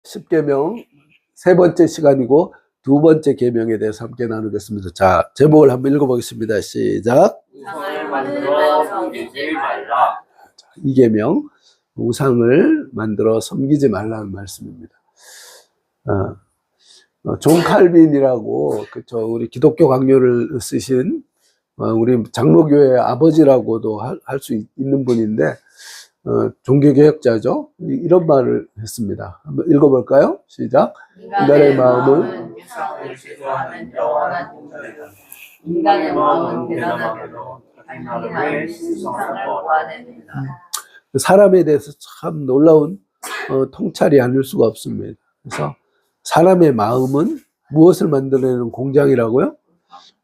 십계명 세 번째 시간이고 두 번째 계명에 대해서 함께 나누겠습니다. 자, 제목을 한번 읽어보겠습니다. 시작. 우상을 만들어 섬기지 말라. 이 계명, 우상을 만들어 섬기지 말라는 말씀입니다. 존 칼빈이라고 그쵸, 우리 기독교 강요를 쓰신 우리 장로교회 아버지라고도 할 수 있는 분인데 종교개혁자죠. 이런 말을 했습니다. 한번 읽어볼까요? 시작. 인간의 마음은 우상을 제거하는 영원한 존재다. 인간의 마음은 대단하게도 하나님의 신성을 보아냅니다. 사람에 대해서 참 놀라운 통찰이 아닐 수가 없습니다. 그래서 사람의 마음은 무엇을 만들어내는 공장이라고요?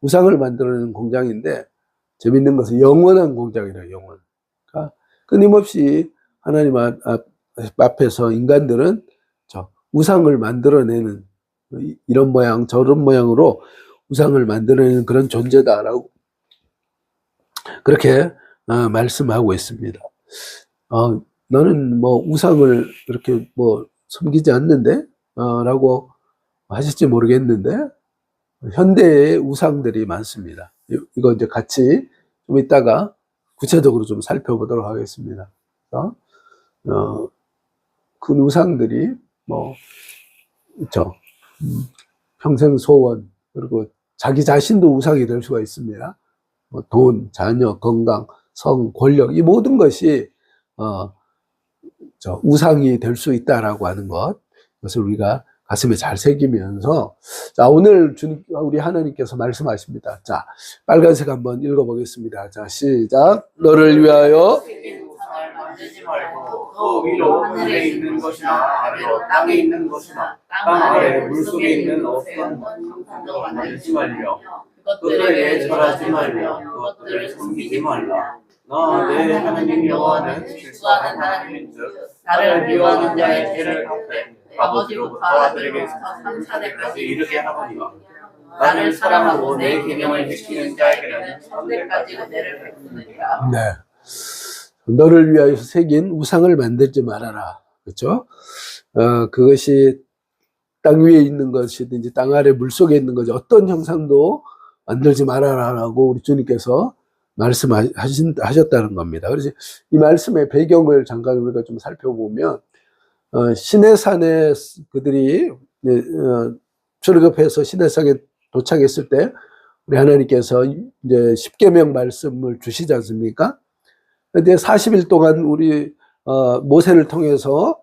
우상을 만들어내는 공장인데, 재밌는 것은 영원한 공장이라, 영원. 그러니까 끊임없이 하나님 앞에서 인간들은 우상을 만들어내는, 이런 모양 저런 모양으로 우상을 만들어내는 그런 존재다라고 그렇게 말씀하고 있습니다. 너는 뭐 우상을 이렇게 뭐 섬기지 않는데? 라고 하실지 모르겠는데, 현대의 우상들이 많습니다. 이거 이제 같이 좀 이따가 구체적으로 좀 살펴보도록 하겠습니다. 그 우상들이 뭐, 있죠. 평생 소원, 그리고 자기 자신도 우상이 될 수가 있습니다. 뭐 돈, 자녀, 건강, 성, 권력, 이 모든 것이, 우상이 될 수 있다라고 하는 것, 그것을 우리가 가슴에 잘 새기면서, 자, 오늘 우리 하나님께서 말씀하십니다. 자, 빨간색 한번 읽어보겠습니다. 자, 시작. 너를 위하여 우상을 만들지 말고 또 위로 하늘에 있는 것이나 아래로 땅에 있는 것이나 땅 아래 물속에 있는 어떤 상상도 만들지 말며 그것들에게 절하지 말며 그것들을 섬기지 말라. 나 내 하나님 여호와는 실수하는 하나님인즉 나를 미워하는 자의 죄를 갚되 아버지로부터 아들에게서 3차례까지 이르게 하거니와 나를 사랑하고 내 계명을 지키는 자에게는 천대까지 은혜를 베푸느니라. 네. 너를 위하여서 새긴 우상을 만들지 말아라. 그렇죠? 그것이 땅 위에 있는 것이든지 땅 아래 물 속에 있는 것이 어떤 형상도 만들지 말아라라고 우리 주님께서 말씀하셨다는 겁니다. 그래서 이 말씀의 배경을 잠깐 우리가 좀 살펴보면, 시내산에 그들이 출애굽해서 시내산에 도착했을 때 우리 하나님께서 이제 십계명 말씀을 주시지 않습니까? 근데 40일 동안 우리 모세를 통해서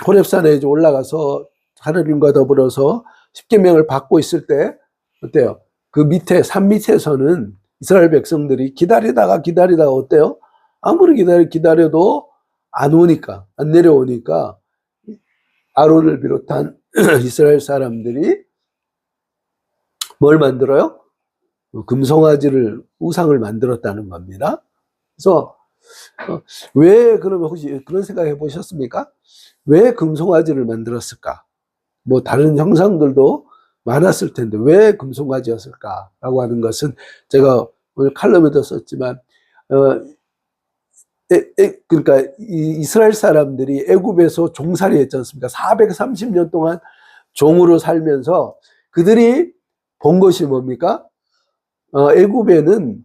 호렙산에 이제 올라가서 하나님과 더불어서 십계명을 받고 있을 때 어때요? 그 밑에 산 밑에서는 이스라엘 백성들이 기다리다가 어때요? 아무리 기다려도 안 오니까, 안 내려오니까 아론을 비롯한 이스라엘 사람들이 뭘 만들어요? 금송아지를, 우상을 만들었다는 겁니다. 그래서 왜 그러면 혹시 그런 생각 해보셨습니까? 왜 금송아지를 만들었을까? 뭐 다른 형상들도 많았을 텐데 왜 금송아지였을까라고 하는 것은 제가 오늘 칼럼에도 썼지만, 그러니까 이스라엘 사람들이 애굽에서 종살이 했지 않습니까? 430년 동안 종으로 살면서 그들이 본 것이 뭡니까? 애굽에는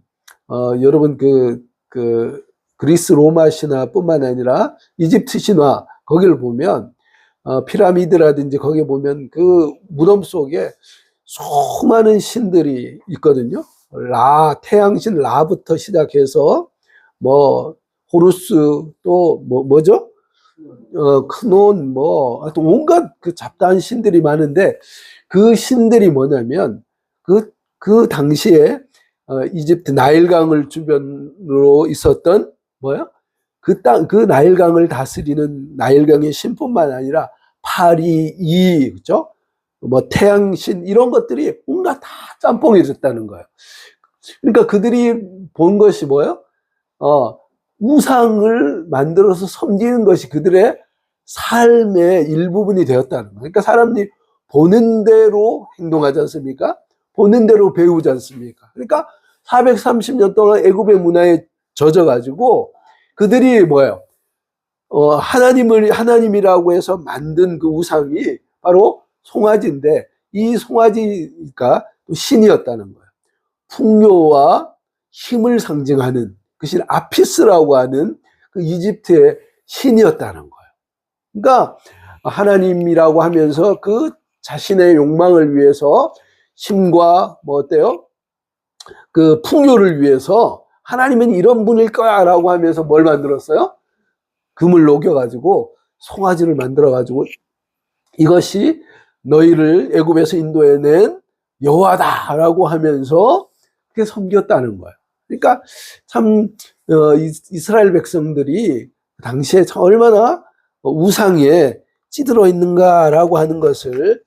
여러분 그리스 로마 신화뿐만 아니라 이집트 신화 거기를 보면 피라미드라든지 거기 보면 그 무덤 속에 수많은 신들이 있거든요. 태양신 라부터 시작해서 뭐 호루스, 또 뭐죠? 크논, 하여튼 온갖 그 잡다한 신들이 많은데, 그 신들이 뭐냐면 그 당시에 이집트 나일강을 주변으로 있었던 그 나일강을 다스리는 나일강의 신뿐만 아니라 파리, 그죠? 뭐 태양신 이런 것들이 온갖 다 짬뽕이 됐다는 거예요. 그러니까 그들이 본 것이 우상을 만들어서 섬기는 것이 그들의 삶의 일부분이 되었다는 거예요. 그러니까 사람들이 보는 대로 행동하지 않습니까? 보는 대로 배우지 않습니까? 그러니까 430년 동안 애굽의 문화에 젖어가지고 그들이 하나님이라고 해서 만든 그 우상이 바로 송아지인데, 이 송아지가 또 신이었다는 거예요. 풍요와 힘을 상징하는 그 신 아피스라고 하는 그 이집트의 신이었다는 거예요. 그러니까 하나님이라고 하면서 그 자신의 욕망을 위해서 힘과 뭐 어때요? 그 풍요를 위해서 하나님은 이런 분일 거야 라고 하면서 뭘 만들었어요? 금을 녹여가지고 송아지를 만들어가지고 이것이 너희를 애굽에서 인도해낸 여호와다라고 하면서 그렇게 섬겼다는 거예요. 그러니까 참 이스라엘 백성들이 당시에 얼마나 우상에 찌들어 있는가라고 하는 것을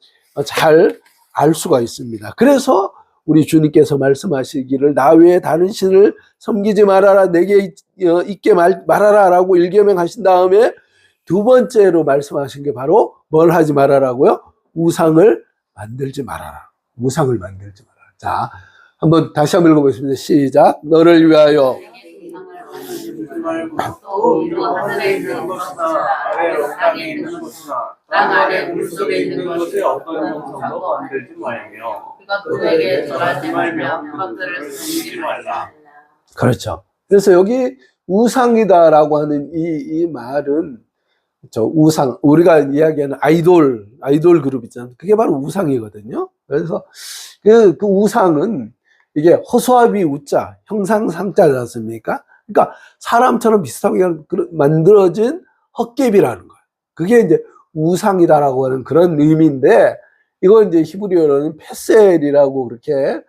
잘 알 수가 있습니다. 그래서 우리 주님께서 말씀하시기를 나 외에 다른 신을 섬기지 말아라, 내게 있게 말아라 라고 일계명하신 다음에 두 번째로 말씀하신 게 바로 뭘 하지 말아라고요? 우상을 만들지 말아라. 우상을 만들지 말아라. 자, 한번 다시 한번 읽어보겠습니다. 시작. 너를 위하여 또 위로 하늘에 있는 것이나 아래로 땅에 있는 것이나 땅 아래 물속에 있는 것이 어떤 형상도 만들지 말며 그들에게 절하지 말며 그것들을 섬기지 말라. 그렇죠. 그래서 여기 우상이다라고 하는 이 말은 우상, 우리가 이야기하는 아이돌 그룹 있잖아요. 그게 바로 우상이거든요. 그래서 그 우상은 이게 허수아비 우자, 형상상자지 않습니까? 그러니까 사람처럼 비슷하게 만들어진 헛개비라는 거예요. 그게 이제 우상이다라고 하는 그런 의미인데, 이걸 이제 히브리어로는 페셀이라고 그렇게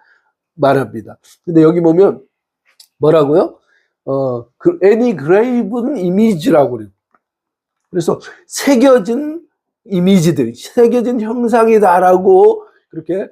말합니다. 근데 여기 보면 뭐라고요? any graven image라고 그래요. 그래서 새겨진 이미지들, 새겨진 형상이다라고 그렇게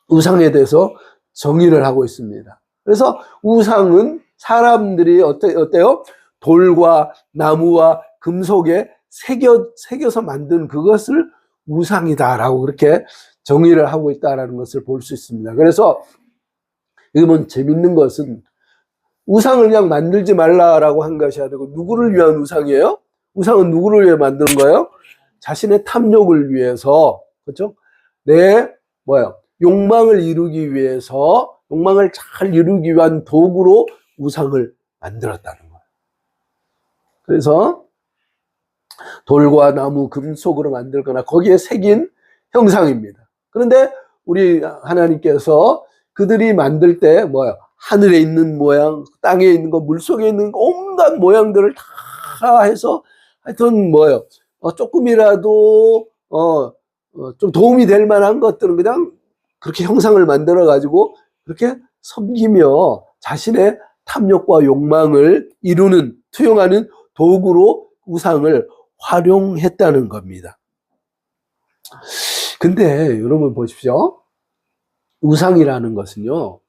우상에 대해서 정의를 하고 있습니다. 그래서 우상은 사람들이 어때요? 돌과 나무와 금속에 새겨서 만든 그것을 우상이다라고 그렇게 정의를 하고 있다라는 것을 볼 수 있습니다. 그래서 여기 보면 재밌는 것은 우상을 그냥 만들지 말라라고 한 것이 아니고 누구를 위한 우상이에요? 우상은 누구를 위해 만드는 거예요? 자신의 탐욕을 위해서, 그렇죠? 욕망을 이루기 위해서, 욕망을 잘 이루기 위한 도구로 우상을 만들었다는 거예요. 그래서 돌과 나무, 금속으로 만들거나 거기에 새긴 형상입니다. 그런데 우리 하나님께서 그들이 만들 때 하늘에 있는 모양, 땅에 있는 거, 물속에 있는 거, 온갖 모양들을 다 해서 하여튼 조금이라도 좀 도움이 될 만한 것들은 그냥 그렇게 형상을 만들어 가지고 그렇게 섬기며 자신의 탐욕과 욕망을 이루는, 투영하는 도구로 우상을 활용했다는 겁니다. 근데 여러분 보십시오. 우상이라는 것은요,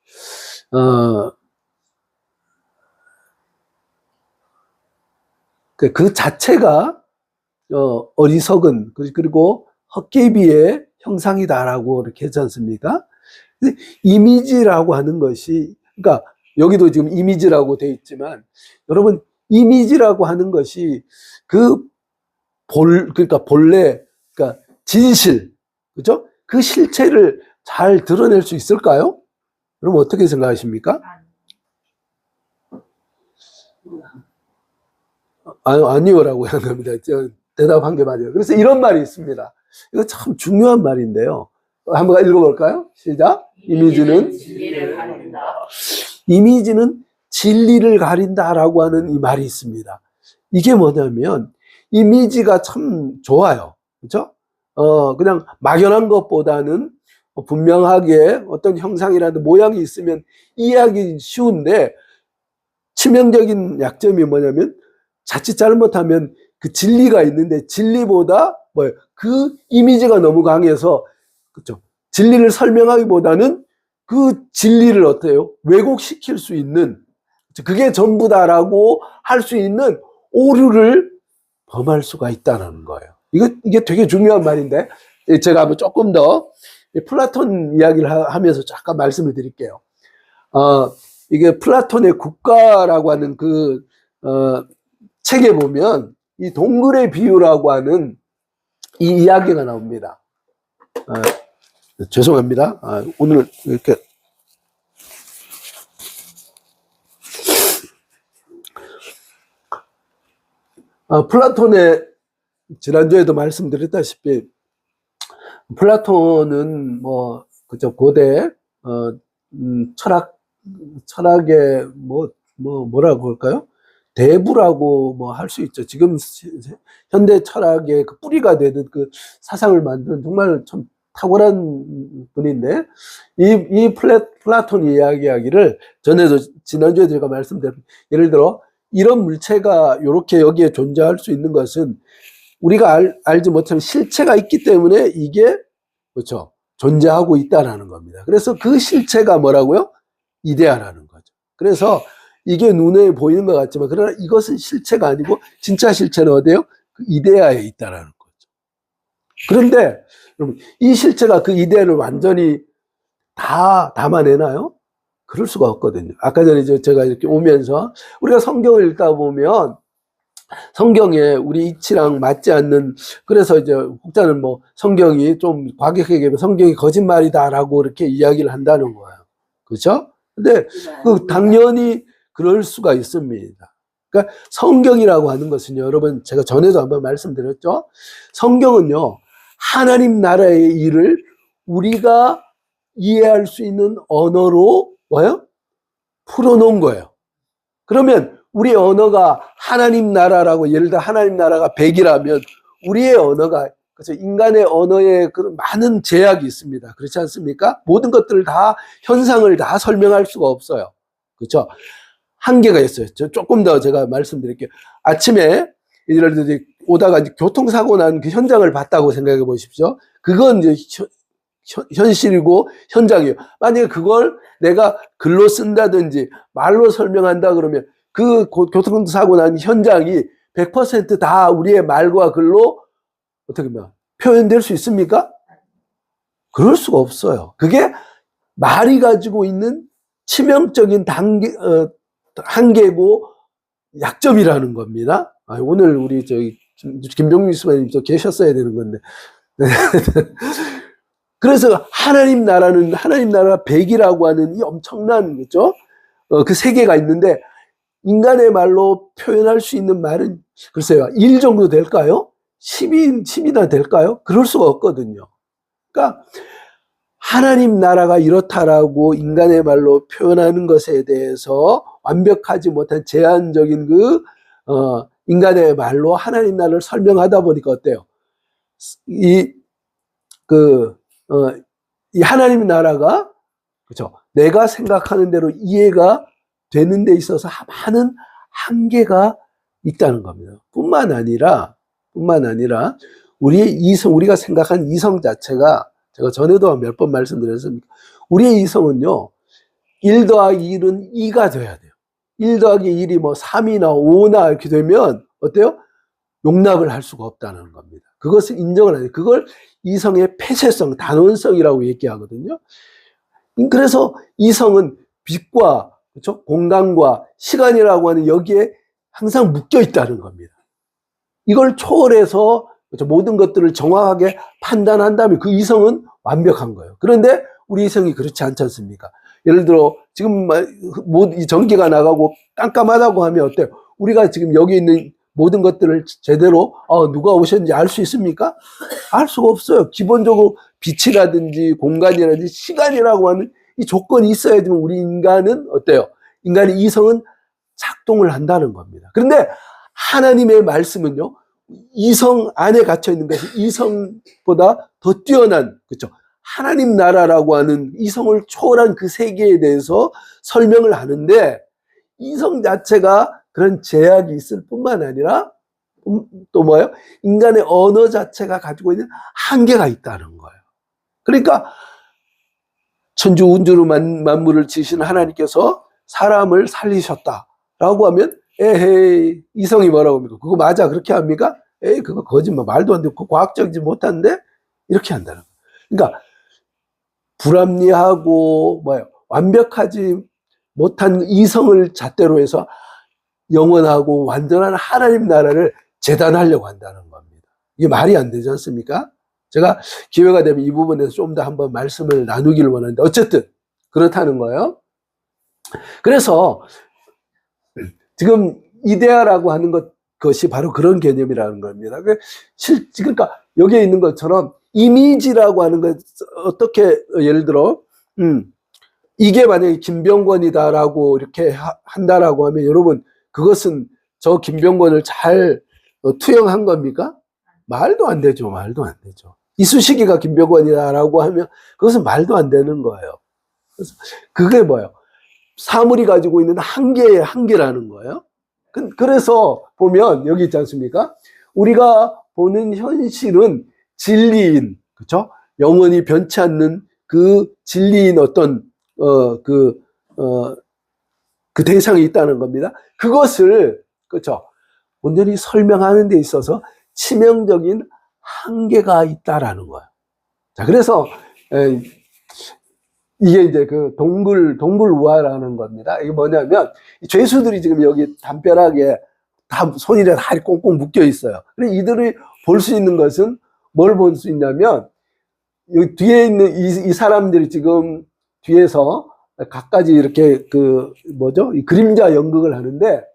그 자체가 어리석은, 그리고 헛개비의 형상이다라고 이렇게 했지 않습니까? 이미지라고 하는 것이, 그러니까 여기도 지금 이미지라고 되어 있지만, 여러분 이미지라고 하는 것이 그러니까 본래, 그러니까 진실, 그죠? 그 실체를 잘 드러낼 수 있을까요? 그럼 어떻게 생각하십니까? 아니요라고 하는 겁니다. 대답한 게 맞아요. 그래서 이런 말이 있습니다. 이거 참 중요한 말인데요. 한번 읽어볼까요? 시작. 이미지는 진리를 가린다라고 하는 이 말이 있습니다. 이게 뭐냐면 이미지가 참 좋아요. 그렇죠? 그냥 막연한 것보다는 분명하게 어떤 형상이라든 모양이 있으면 이해하기 쉬운데, 치명적인 약점이 뭐냐면 자칫 잘못하면 그 진리가 있는데 진리보다 그 이미지가 너무 강해서, 그렇죠? 진리를 설명하기보다는 그 진리를 어때요? 왜곡시킬 수 있는, 그게 전부다라고 할 수 있는 오류를 범할 수가 있다는 거예요. 이게 되게 중요한 말인데, 제가 한번 조금 더 플라톤 이야기를 하면서 잠깐 말씀을 드릴게요. 이게 플라톤의 국가라고 하는 책에 보면 이 동굴의 비유라고 하는 이 이야기가 나옵니다. 죄송합니다. 오늘 이렇게 플라톤의 지난주에도 말씀드렸다시피 플라톤은 뭐 그죠 고대 철학의 뭐라고 할까요? 대부라고 뭐 할 수 있죠. 지금 현대 철학의 그 뿌리가 되는 그 사상을 만든 정말 참 탁월한 분인데 이 플라톤 이야기하기를 전에도 지난주에 제가 말씀드린 예를 들어 이런 물체가 이렇게 여기에 존재할 수 있는 것은 우리가 알지 못하는 실체가 있기 때문에 이게 그렇죠 존재하고 있다라는 겁니다. 그래서 그 실체가 뭐라고요? 이데아라는 거죠. 그래서 이게 눈에 보이는 것 같지만 그러나 이것은 실체가 아니고 진짜 실체는 어디에요? 그 이데아에 있다라는 거죠. 그런데 여러분 이 실체가 그 이데아를 완전히 다 담아내나요? 그럴 수가 없거든요. 아까 전에 제가 이렇게 오면서 우리가 성경을 읽다 보면 성경에 우리 이치랑 맞지 않는 그래서 이제 혹자는 뭐 성경이 좀 과격하게 성경이 거짓말이다라고 이렇게 이야기를 한다는 거예요. 그렇죠? 근데 그 당연히 그럴 수가 있습니다. 그러니까 성경이라고 하는 것은요, 여러분 제가 전에도 한번 말씀드렸죠. 성경은요, 하나님 나라의 일을 우리가 이해할 수 있는 언어로 뭐예요? 풀어놓은 거예요. 그러면 우리 언어가 하나님 나라라고 예를 들어 하나님 나라가 100이라면 우리의 언어가 그렇죠? 인간의 언어에 그런 많은 제약이 있습니다. 그렇지 않습니까? 모든 것들을 다 현상을 다 설명할 수가 없어요. 그렇죠? 한계가 있어요. 조금 더 제가 말씀드릴게요. 아침에 예를 들어 오다가 이제 교통사고 난 그 현장을 봤다고 생각해 보십시오. 그건 이제 현실이고 현장이에요. 만약에 그걸 내가 글로 쓴다든지 말로 설명한다 그러면 그 교통사고 난 현장이 100% 우리의 말과 글로 어떻게 보면 표현될 수 있습니까? 그럴 수가 없어요. 그게 말이 가지고 있는 치명적인 한계고 약점이라는 겁니다. 오늘 우리 김병민 수사님 계셨어야 되는 건데. 그래서 하나님 나라는 하나님 나라 100이라고 하는 이 엄청난 그죠? 그 세계가 있는데 인간의 말로 표현할 수 있는 말은 글쎄요 1 정도 될까요? 10이나 될까요? 그럴 수가 없거든요. 그러니까 하나님 나라가 이렇다라고 인간의 말로 표현하는 것에 대해서 완벽하지 못한 제한적인 인간의 말로 하나님 나라를 설명하다 보니까 어때요? 이 하나님 나라가 그렇죠? 내가 생각하는 대로 이해가 되는 데 있어서 많은 한계가 있다는 겁니다. 뿐만 아니라 우리의 우리가 생각한 이성 자체가 제가 전에도 몇 번 말씀드렸습니다. 우리의 이성은요, 1 더하기 1은 2가 돼야 돼요. 1 더하기 1이 뭐 3이나 5나 이렇게 되면 어때요? 용납을 할 수가 없다는 겁니다. 그것을 인정을 해요. 그걸 이성의 폐쇄성, 단원성이라고 얘기하거든요. 그래서 이성은 빛과 그렇죠? 공간과 시간이라고 하는 여기에 항상 묶여 있다는 겁니다. 이걸 초월해서 그렇죠? 모든 것들을 정확하게 판단한다면 그 이성은 완벽한 거예요. 그런데 우리 이성이 그렇지 않지 않습니까? 예를 들어 지금 이 전기가 나가고 깜깜하다고 하면 어때요? 우리가 지금 여기 있는 모든 것들을 제대로 누가 오셨는지 알 수 있습니까? 알 수가 없어요. 기본적으로 빛이라든지 공간이라든지 시간이라고 하는 이 조건이 있어야지만 우리 인간은 어때요? 인간의 이성은 작동을 한다는 겁니다. 그런데 하나님의 말씀은요, 이성 안에 갇혀 있는 것이 이성보다 더 뛰어난, 그렇죠? 하나님 나라라고 하는 이성을 초월한 그 세계에 대해서 설명을 하는데 이성 자체가 그런 제약이 있을 뿐만 아니라 또 뭐예요? 인간의 언어 자체가 가지고 있는 한계가 있다는 거예요. 그러니까 천주 운주로 만물을 지으신 하나님께서 사람을 살리셨다라고 하면 에헤이 이성이 뭐라고 합니까? 그거 맞아 그렇게 합니까? 에이 그거 거짓말 말도 안 되고 과학적이지 못한데 이렇게 한다는 거예요. 그러니까 불합리하고 완벽하지 못한 이성을 잣대로 해서 영원하고 완전한 하나님 나라를 재단하려고 한다는 겁니다. 이게 말이 안 되지 않습니까? 제가 기회가 되면 이 부분에서 좀 더 한번 말씀을 나누기를 원하는데 어쨌든 그렇다는 거예요. 그래서 지금 이데아라고 하는 것이 바로 그런 개념이라는 겁니다. 그러니까 여기에 있는 것처럼 이미지라고 하는 것 어떻게 예를 들어 이게 만약에 김병권이다라고 이렇게 한다라고 하면 여러분 그것은 저 김병권을 잘 투영한 겁니까? 말도 안 되죠. 말도 안 되죠. 이쑤시개가 김병권이다라고 하면 그것은 말도 안 되는 거예요. 그래서 그게 뭐예요? 사물이 가지고 있는 한계의 한계라는 거예요. 그래서 보면 여기 있지 않습니까? 우리가 보는 현실은 진리인, 그렇죠? 영원히 변치 않는 그 진리인 어떤 그 대상이 있다는 겁니다. 그것을 그렇죠? 온전히 설명하는 데 있어서 치명적인 한계가 있다라는 거예요. 자, 그래서 이게 이제 그 동굴우화라는 겁니다. 이게 뭐냐면 죄수들이 지금 여기 담벼락에 다 손이랑 다리 꽁꽁 묶여 있어요. 그래서 이들이 볼 수 있는 것은 뭘 볼 수 있냐면 여기 뒤에 있는 이 사람들이 지금 뒤에서 갖가지 이렇게 이 그림자 연극을 하는데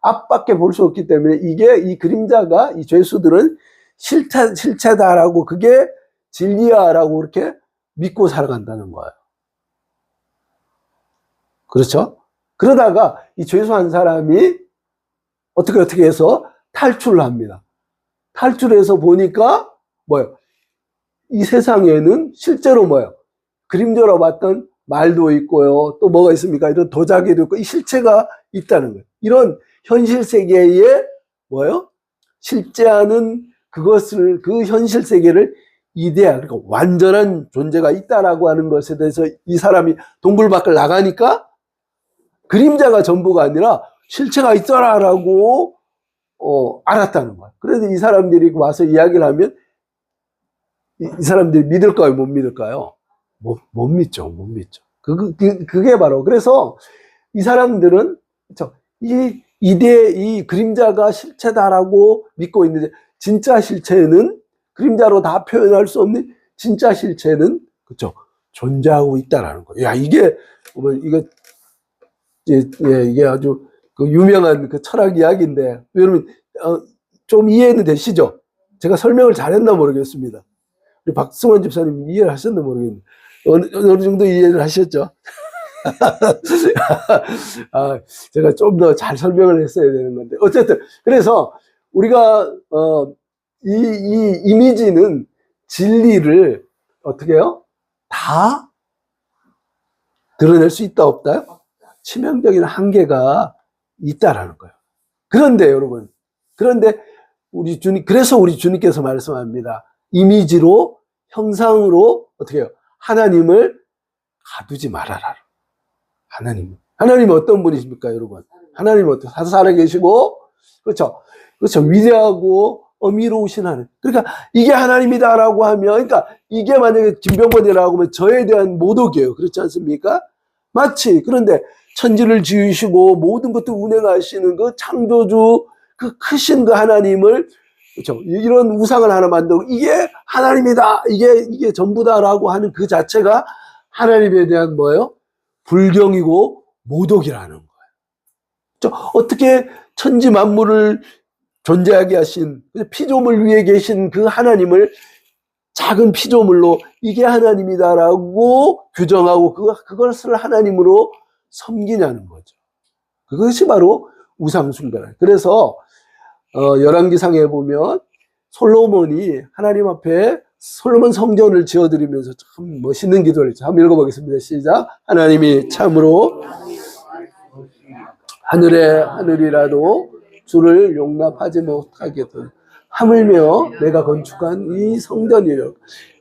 앞밖에 볼 수 없기 때문에 이게 이 그림자가 이 죄수들은 실체다라고 그게 진리야라고 이렇게 믿고 살아간다는 거예요. 그렇죠? 그러다가 이 죄수 한 사람이 어떻게 해서 탈출을 합니다. 탈출해서 보니까 뭐예요? 이 세상에는 실제로 뭐예요? 그림자로 봤던 말도 있고요. 또 뭐가 있습니까? 이런 도자기도 있고 이 실체가 있다는 거예요. 이런 현실 세계에 뭐예요? 실제하는 그것을 그 현실 세계를 이데아, 그러니까 완전한 존재가 있다라고 하는 것에 대해서 이 사람이 동굴 밖을 나가니까 그림자가 전부가 아니라 실체가 있더라라고 알았다는 거야. 그래서 이 사람들이 와서 이야기를 하면 이 사람들이 믿을까요? 못 믿을까요? 못 믿죠. 못 믿죠. 그게 바로 그래서 이 사람들은 이 그림자가 실체다라고 믿고 있는데 진짜 실체는 그림자로 다 표현할 수 없는 진짜 실체는 그렇죠. 존재하고 있다라는 거예요. 야, 이게 이게 아주 그 유명한 그 철학 이야기인데 여러분 좀 이해는 되시죠? 제가 설명을 잘했나 모르겠습니다. 우리 박승원 집사님 이해를 하셨나 모르겠는데 어느 정도 이해를 하셨죠? 제가 좀 더 잘 설명을 했어야 되는 건데 어쨌든 그래서 우리가 이 이미지는 진리를 어떻게 해요? 다 드러낼 수 있다 없다요? 치명적인 한계가 있다라는 거예요. 그런데 여러분, 그래서 우리 주님께서 말씀합니다. 이미지로, 형상으로 어떻게 해요? 하나님을 가두지 말아라. 하나님은 어떤 분이십니까, 여러분? 하나님은 어떻게 살아계시고, 그렇죠? 위대하고 어미로우신 하나님. 그러니까 이게 하나님이다라고 하면, 그러니까 이게 만약에 김병건이라고 하면 저에 대한 모독이에요. 그렇지 않습니까? 마치 그런데 천지를 지으시고 모든 것들 운행하시는 그 창조주 그 크신 그 하나님을 그렇죠? 이런 우상을 하나 만들고 이게 하나님이다 이게 전부다라고 하는 그 자체가 하나님에 대한 뭐예요? 불경이고 모독이라는 거예요. 그렇죠? 어떻게 천지 만물을 존재하게 하신 피조물 위에 계신 그 하나님을 작은 피조물로 이게 하나님이다라고 규정하고 그것을 하나님으로 섬기냐는 거죠. 그것이 바로 우상숭배다. 그래서 열왕기상에 보면 솔로몬이 하나님 앞에 솔로몬 성전을 지어드리면서 참 멋있는 기도를 했죠. 한번 읽어보겠습니다. 시작. 하나님이 참으로 하늘이라도 주를 용납하지 못하게도 하물며 내가 건축한 이 성전이요.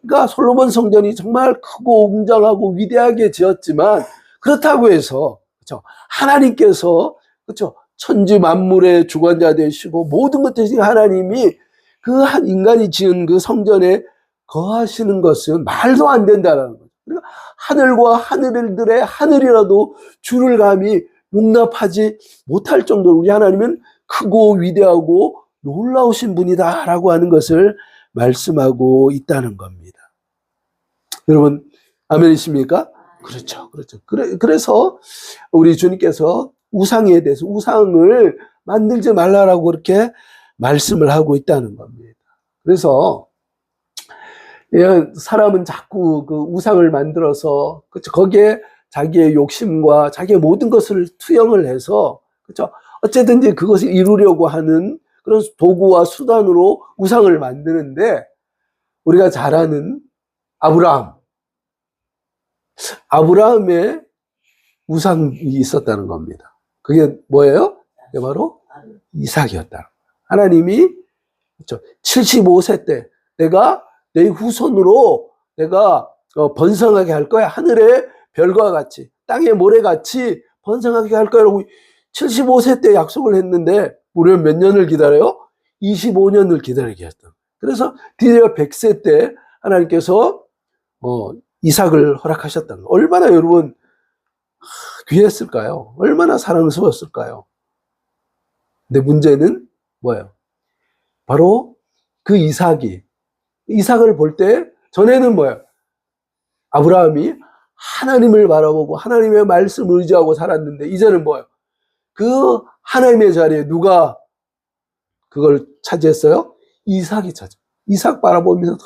그러니까 솔로몬 성전이 정말 크고 웅장하고 위대하게 지었지만 그렇다고 해서 그렇죠? 하나님께서 그렇죠? 천지 만물의 주관자 되시고 모든 것 되신 하나님이 그 한 인간이 지은 그 성전에 거하시는 것은 말도 안 된다는 거죠. 그러니까 하늘과 하늘들의 하늘이라도 주를 감히 용납하지 못할 정도로 우리 하나님은 크고 위대하고 놀라우신 분이다라고 하는 것을 말씀하고 있다는 겁니다. 여러분, 아멘이십니까? 그렇죠. 그렇죠. 그래서 우리 주님께서 우상에 대해서 우상을 만들지 말라라고 그렇게 말씀을 하고 있다는 겁니다. 그래서 사람은 자꾸 그 우상을 만들어서, 그렇죠, 거기에 자기의 욕심과 자기의 모든 것을 투영을 해서, 그렇죠, 어쨌든지 그것을 이루려고 하는 그런 도구와 수단으로 우상을 만드는데, 우리가 잘 아는 아브라함의 우상이 있었다는 겁니다. 그게 뭐예요? 그게 바로 이삭이었다. 하나님이, 그렇죠, 75세 때 내가 내 후손으로 내가 번성하게 할 거야. 하늘의 별과 같이, 땅의 모래같이 번성하게 할 거야 라고 75세 때 약속을 했는데 무려 몇 년을 기다려요? 25년을 기다리게 했다. 그래서 드디어 100세 때 하나님께서 이삭을 허락하셨다는 거예요. 얼마나 여러분 귀했을까요? 얼마나 사랑스러웠을까요? 근데 문제는 뭐예요? 바로 그 이삭을 볼 때 전에는 뭐예요? 아브라함이 하나님을 바라보고 하나님의 말씀을 의지하고 살았는데 이제는 뭐예요? 그 하나님의 자리에 누가 그걸 차지했어요? 이삭이 차지. 이삭 바라보면서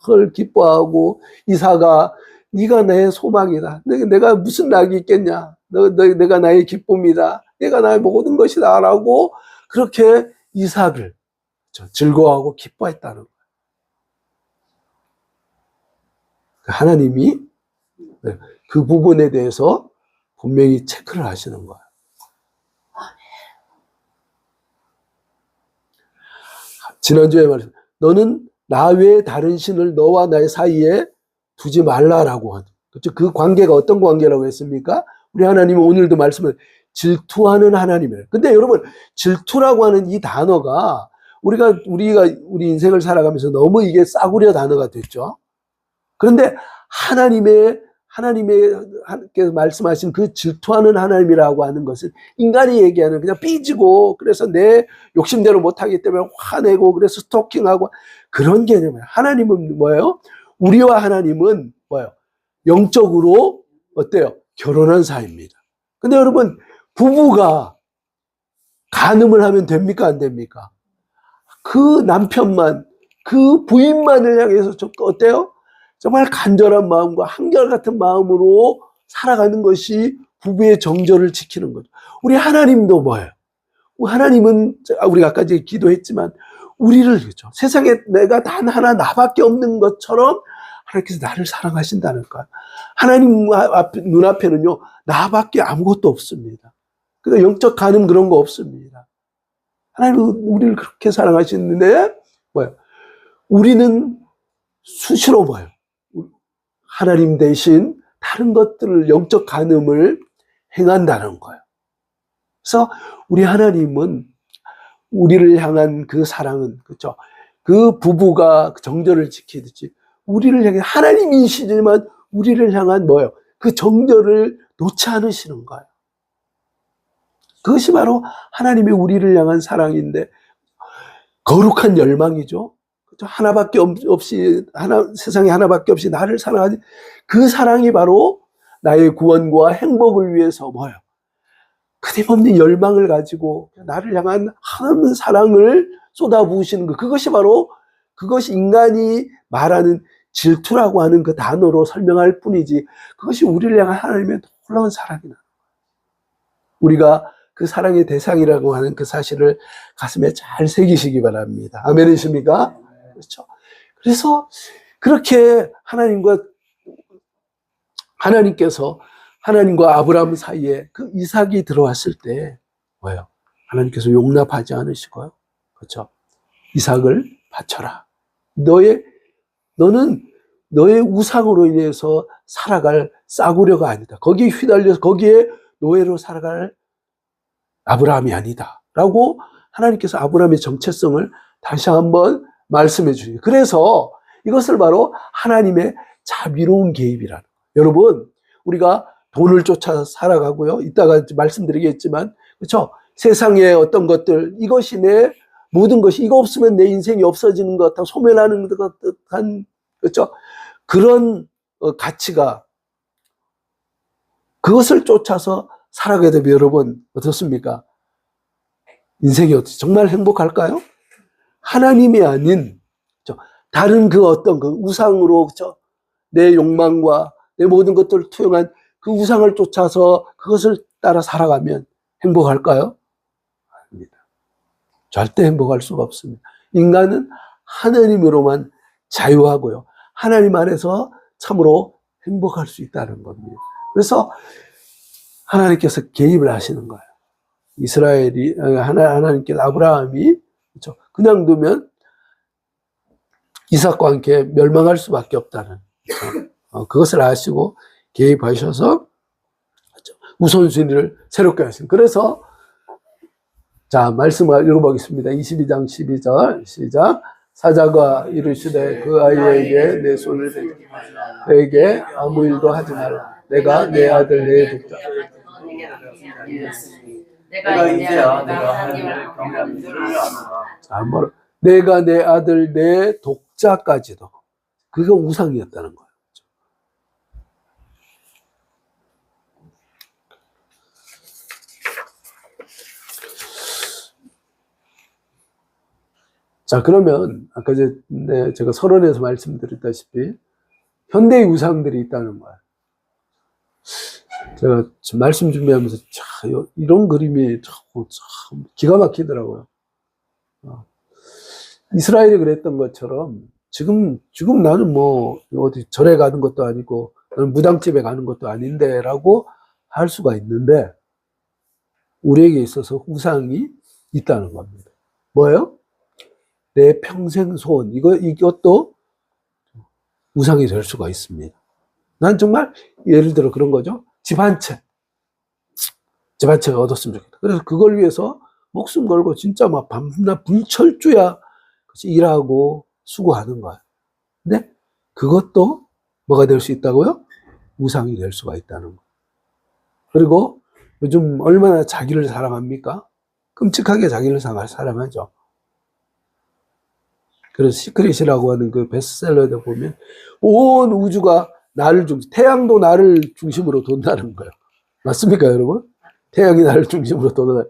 그걸 기뻐하고, 이삭아 네가 나의 소망이다. 내가 무슨 낙이 있겠냐. 내가 나의 기쁨이다. 내가 나의 모든 것이다 라고 그렇게 이삭을 즐거워하고 기뻐했다는 거예요. 하나님이 그 부분에 대해서 분명히 체크를 하시는 거예요. 지난주에 말했어요. 너는 나 외에 다른 신을 너와 나의 사이에 두지 말라라고 하죠. 그렇죠? 그 관계가 어떤 관계라고 했습니까? 우리 하나님은 오늘도 말씀을 질투하는 하나님이에요. 근데 여러분, 질투라고 하는 이 단어가 우리 인생을 살아가면서 너무 이게 싸구려 단어가 됐죠. 그런데 하나님께서 말씀하신 그 질투하는 하나님이라고 하는 것은 인간이 얘기하는 그냥 삐지고, 그래서 내 욕심대로 못하기 때문에 화내고, 그래서 스토킹하고, 그런 개념이에요. 하나님은 뭐예요? 우리와 하나님은 뭐예요? 영적으로 어때요? 결혼한 사이입니다. 근데 여러분, 부부가 간음을 하면 됩니까? 안 됩니까? 그 남편만, 그 부인만을 향해서 어때요? 정말 간절한 마음과 한결같은 마음으로 살아가는 것이 부부의 정절을 지키는 거죠. 우리 하나님도 뭐예요? 하나님은 우리가 아까 기도했지만 우리를, 그렇죠, 세상에 내가 단 하나 나밖에 없는 것처럼 하나님께서 나를 사랑하신다는 거예요. 하나님 눈앞에는요 나밖에 아무것도 없습니다. 그래서 영적 간음 그런 거 없습니다. 하나님은 우리를 그렇게 사랑하시는데 뭐예요? 우리는 수시로 뭐예요? 하나님 대신 다른 것들을, 영적 간음을 행한다는 거예요. 그래서 우리 하나님은 우리를 향한 그 사랑은, 그렇죠, 그 부부가 정절을 지키듯이 우리를 향해, 하나님이시지만 우리를 향한 뭐예요? 그 정절을 놓지 않으시는 거예요. 그것이 바로 하나님이 우리를 향한 사랑인데, 거룩한 열망이죠. 하나밖에 없이, 세상에 하나밖에 없이 나를 사랑하지. 그 사랑이 바로 나의 구원과 행복을 위해서 뭐예요? 끊임없는 열망을 가지고 나를 향한 하나님의 사랑을 쏟아부으시는 것. 그것이 인간이 말하는 질투라고 하는 그 단어로 설명할 뿐이지, 그것이 우리를 향한 하나님의 놀라운 사랑이다. 우리가 그 사랑의 대상이라고 하는 그 사실을 가슴에 잘 새기시기 바랍니다. 아멘이십니까? 그렇죠. 그래서 그렇게 하나님께서 하나님과 아브라함 사이에 그 이삭이 들어왔을 때 뭐예요? 하나님께서 용납하지 않으시고요. 그렇죠. 이삭을 바쳐라. 너는 너의 우상으로 인해서 살아갈 싸구려가 아니다. 거기에 휘달려서 거기에 노예로 살아갈 아브라함이 아니다. 라고 하나님께서 아브라함의 정체성을 다시 한번 말씀해 주시죠. 그래서 이것을 바로 하나님의 자비로운 개입이라는 거예요. 여러분, 우리가 돈을 쫓아 살아가고요. 이따가 말씀드리겠지만, 그렇죠? 세상의 어떤 것들, 이것이 내 모든 것이 이거 없으면 내 인생이 없어지는 것 같아 소멸하는 것 같은 그렇죠? 그런 가치가 그것을 쫓아서 살아가게 되면 여러분 어떻습니까? 인생이 어떻게 정말 행복할까요? 하나님이 아닌 그렇죠? 다른 그 어떤 그 우상으로 그렇죠? 내 욕망과 내 모든 것들을 투영한 그 우상을 쫓아서 그것을 따라 살아가면 행복할까요? 아닙니다. 절대 행복할 수가 없습니다. 인간은 하나님으로만 자유하고요. 하나님 안에서 참으로 행복할 수 있다는 겁니다. 그래서 하나님께서 개입을 하시는 거예요. 이스라엘이, 하나님께서 아브라함이 그렇죠? 그냥 두면 이삭과 함께 멸망할 수밖에 없다는 그것을 아시고 개입하셔서 우선순위를 새롭게 하신. 그래서 자 말씀을 읽어보겠습니다. 22장 12절 시작. 사자가 이르시되 그 아이에게 내 손을 대지 그에게 아무 일도 하지 말라. 내가 내 아들 내 독자. 내가 이제야 내가 하나님을 경외하는 줄을 아노라. 자, 내가 내 아들 내 독자까지도 그게 우상이었다는 거예요. 자, 그러면 아까 제가 서론에서 말씀드렸다시피 현대의 우상들이 있다는 거예요. 제가 지금 말씀 준비하면서 이런 그림이 참 기가 막히더라고요. 이스라엘이 그랬던 것처럼 지금 나는 뭐 어디 절에 가는 것도 아니고 나는 무당집에 가는 것도 아닌데라고 할 수가 있는데 우리에게 있어서 우상이 있다는 겁니다. 뭐예요? 내 평생 소원 이것도 우상이 될 수가 있습니다. 난 정말 예를 들어 그런 거죠. 집 한 채 얻었으면 좋겠다. 그래서 그걸 위해서 목숨 걸고 진짜 막 밤낮 불철주야 일하고 수고하는 거예요. 근데 그것도 뭐가 될 수 있다고요? 우상이 될 수가 있다는 거예요. 그리고 요즘 얼마나 자기를 사랑합니까? 끔찍하게 자기를 사랑하죠. 그래서 시크릿이라고 하는 그 베스트셀러에 보면 온 우주가 나를 태양도 나를 중심으로 돈다는 거예요. 맞습니까, 여러분? 태양이 나를 중심으로 돈다.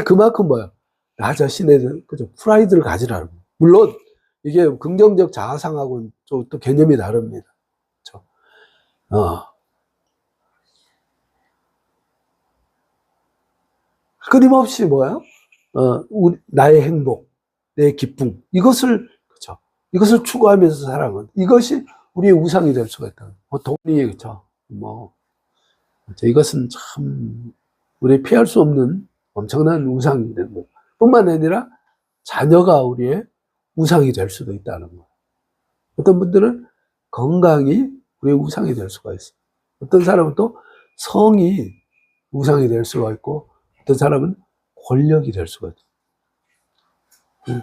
그만큼 뭐야? 나 자신에 대한 그죠? 프라이드를 가지라는 거예요. 물론 이게 긍정적 자아상하고는 또 개념이 다릅니다. 그렇죠? 끊임없이 뭐야? 나의 행복, 내 기쁨 이것을 추구하면서 살아가는 이것이 우리의 우상이 될 수가 있다. 돈이 그렇죠. 이것은 참 우리 피할 수 없는 엄청난 우상이 되는 것. 뿐만 아니라 자녀가 우리의 우상이 될 수도 있다는 거예요. 어떤 분들은 건강이 우리의 우상이 될 수가 있어요. 어떤 사람은 또 성이 우상이 될 수가 있고 어떤 사람은 권력이 될 수가 있어요.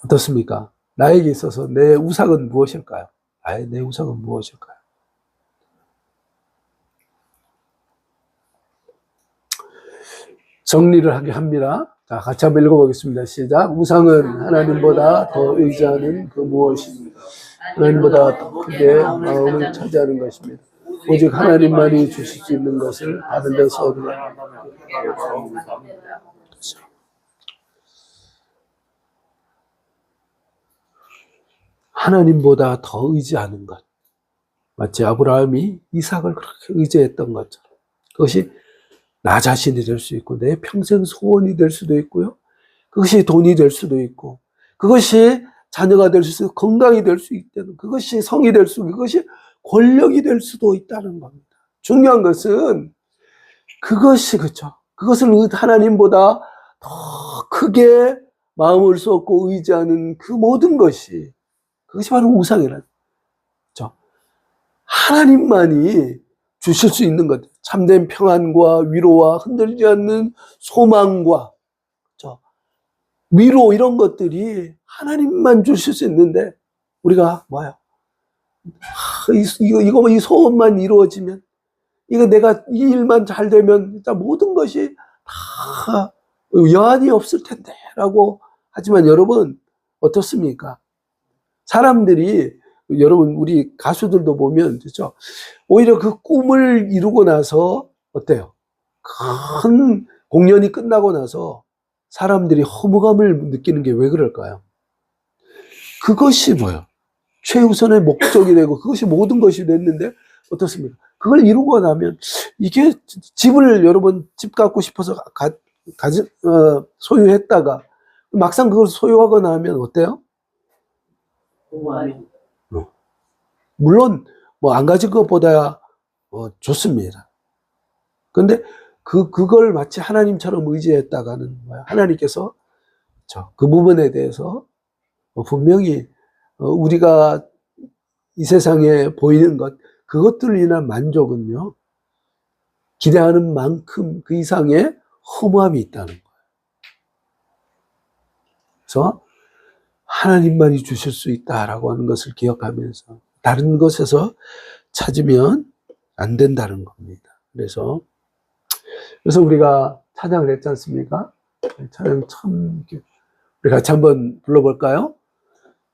어떻습니까? 나에게 있어서 내 우상은 무엇일까요? 내 우상은 무엇일까요? 정리를 하게 합니다. 자, 같이 한번 읽어보겠습니다. 시작. 우상은 하나님보다 더 의지하는 그 무엇입니다. 하나님보다 더 크게 마음을 차지하는 것입니다. 오직 하나님만이 주실 수 있는 것을 받은 데서 얻으라. 하나님보다 더 의지하는 것. 마치 아브라함이 이삭을 그렇게 의지했던 것처럼. 그것이 나 자신이 될 수 있고, 내 평생 소원이 될 수도 있고요. 그것이 돈이 될 수도 있고, 그것이 자녀가 될 수 있고, 건강이 될 수 있다는, 그것이 성이 될 수 있고, 그것이 권력이 될 수도 있다는 겁니다. 중요한 것은 그것이 그렇죠. 그것을 하나님보다 더 크게 마음을 쏟고 의지하는 그 모든 것이 그것이 바로 우상이라는 거죠. 하나님만이 주실 수 있는 것, 참된 평안과 위로와 흔들리지 않는 소망과 그렇죠? 위로 이런 것들이 하나님만 주실 수 있는데 우리가 뭐야? 이 소원만 이루어지면 이거 내가 이 일만 잘 되면 진짜 모든 것이 다 여한이 없을 텐데 라고 하지만 여러분 어떻습니까? 사람들이 여러분 우리 가수들도 보면 그렇죠? 오히려 그 꿈을 이루고 나서 어때요? 큰 공연이 끝나고 나서 사람들이 허무감을 느끼는 게 왜 그럴까요? 그것이 뭐예요? 최우선의 목적이 되고 그것이 모든 것이 됐는데 어떻습니까? 그걸 이루고 나면 이게 집을 여러분 집 갖고 싶어서 소유했다가 막상 그걸 소유하고 나면 어때요? 물론 뭐 안 가진 것보다 좋습니다. 근데 그걸 마치 하나님처럼 의지했다가는 뭐야? 하나님께서 그 부분에 대해서 분명히 우리가 이 세상에 보이는 것 그것들로 인한 만족은요 기대하는 만큼 그 이상의 허무함이 있다는 거예요. 그래서 하나님만이 주실 수 있다라고 하는 것을 기억하면서 다른 것에서 찾으면 안 된다는 겁니다. 그래서 우리가 찬양을 했지 않습니까? 찬양 참 우리 같이 한번 불러볼까요?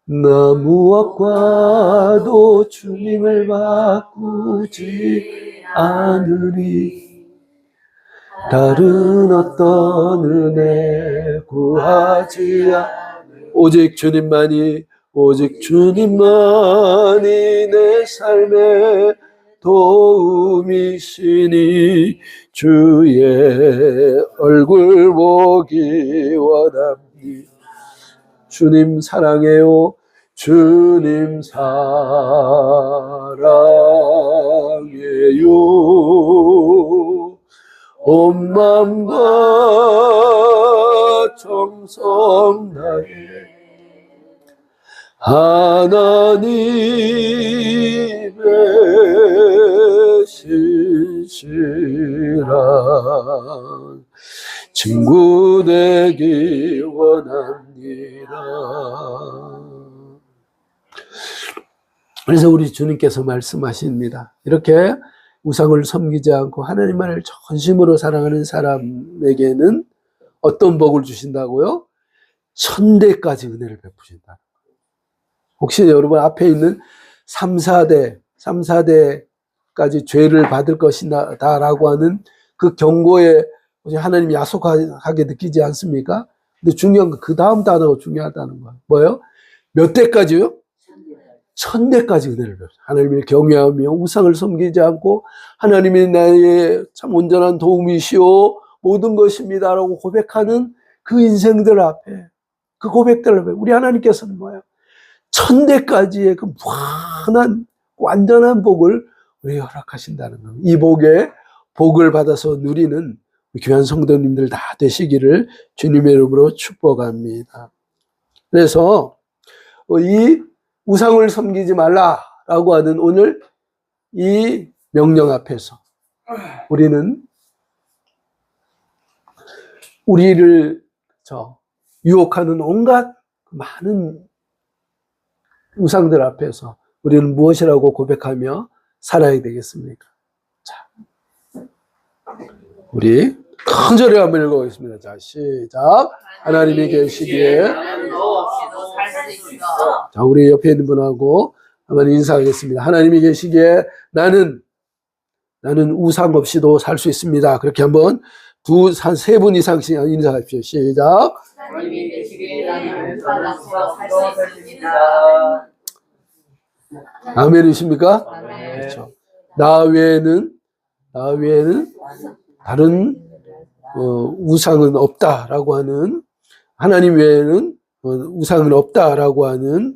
나 무엇과도 주님을 바꾸지 않으리 다른 어떤 은혜 구하지 오직 주님만이 내 삶의 도움이시니 주의 얼굴 보기 원합니다. 주님 사랑해요. 주님 사랑해요. 온 마음과 정성 다해 하나님의 신실한 친구 되기 원합니다. 그래서 우리 주님께서 말씀하십니다. 이렇게 우상을 섬기지 않고 하나님만을 전심으로 사랑하는 사람에게는 어떤 복을 주신다고요? 1000대까지 은혜를 베푸신다. 혹시 여러분 앞에 있는 3, 4대까지 죄를 받을 것이다 라고 하는 그 경고에 하나님이 야속하게 느끼지 않습니까? 근데 중요한 건 그 다음 단어가 중요하다는 거예요. 뭐예요? 몇 대까지요? 1000대까지 은혜를 베푸신다. 하나님을 경외하며 우상을 섬기지 않고 하나님이 나의 참 온전한 도움이시오 모든 것입니다 라고 고백하는 그 인생들 앞에 그 고백들 앞에 우리 하나님께서는 뭐예요? 1000대까지의 그 무한한 완전한 복을 우리 허락하신다는 겁니다. 이 복을 받아서 누리는 귀한 성도님들 다 되시기를 주님의 이름으로 축복합니다. 그래서 이 우상을 섬기지 말라라고 하는 오늘 이 명령 앞에서 우리는 우리를 유혹하는 온갖 많은 우상들 앞에서 우리는 무엇이라고 고백하며 살아야 되겠습니까? 자, 우리 큰 소리 한번 읽어보겠습니다. 자, 시작. 하나님이 계시기에 자, 우리 옆에 있는 분하고 한번 인사하겠습니다. 하나님이 계시기에 나는 우상 없이도 살 수 있습니다. 그렇게 한번 세 분 이상씩 인사하십시오. 시작. 하나님이 계시기에 나는 우상 없이도 살 수 있습니다. 아멘이십니까? 아멘. 그렇죠. 나 외에는 다른 우상은 없다라고 하는 하나님 외에는 우상은 없다라고 하는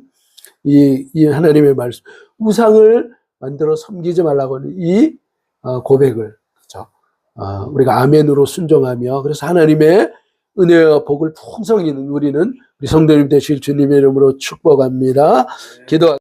이 하나님의 말씀 우상을 만들어 섬기지 말라고 하는 이 고백을 그렇죠. 우리가 아멘으로 순종하며 그래서 하나님의 은혜와 복을 풍성히 누리는 우리 성도님 되실 주님의 이름으로 축복합니다. 기도